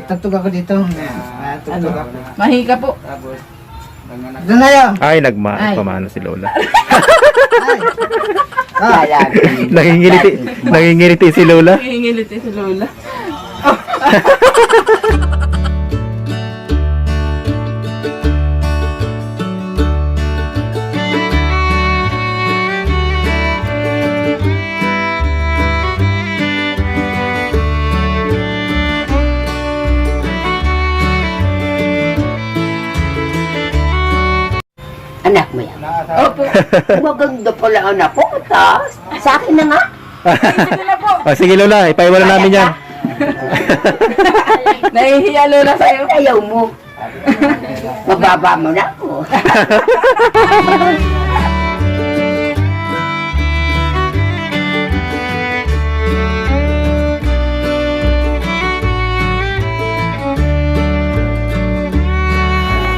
Tatug ako dito. Tatug ako. Mahika po. Doon na yun. Ay, Ay. pamana si Lola. Ay. Ah. Nangingiliti si Lola. Nangingilit si Lola. Anak mo yan. Opo. Maganda pala anak ko. Tapos, sa akin na nga. Sige na po. Oh, sige Lola, ipaiwala namin yan. Nahihiya Lola sa'yo. Ayaw mo. Mababa mo na ako.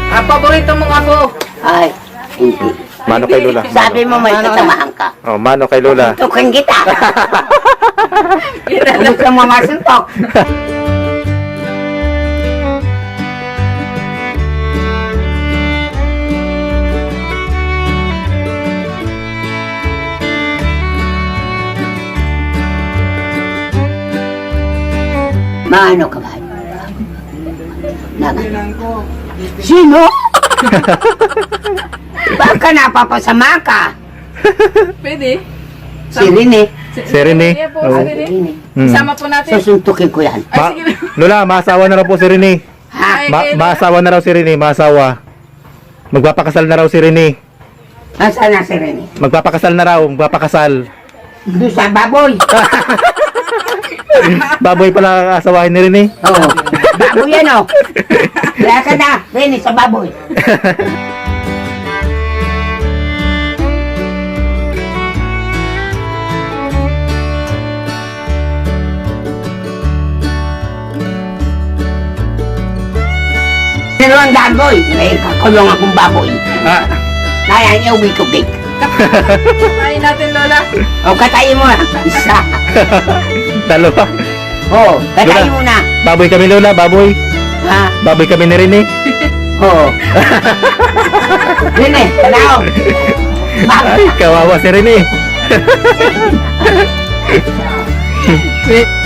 Ang paborito mong ako. Ay, hindi. Mano kay Lola. Sabi mo may kasamahan ka. Oh, mano kay Lola. Tukin kita. Gusto mo masuntok. Maano ka ba? Naman. Sino? Baka napapasama ka. Pwede. Si Rene. Si Rene. Sige po, Oh. si Rene. Rene. Hmm. Isama po natin. Susuntukin ko yan. Ay, sige na. Lola, maasawa na raw po si Rene. Ha? Ay, kailan? Maasawa na raw si Rene, maasawa. Magpapakasal na raw si Rene. Nasaan na si Rene? Magpapakasal na raw, magpapakasal. Doon sa baboy. Baboy pala asawahin ni Rene. Oo. Baboy yan o. Kaya ka na, Rene, sa baboy. Pero ang baboy, may kakulong akong baboy. Ah, Kaya niya uwi ko cake. Kain natin Lola. O, katayin mo na. Isa. dalawa. O, katayin mo na. Baboy kami Lola, baboy. Ha? Baboy kami ni Rene. O. Rene, tanaw. Ay, kawawa si Rene. Wait.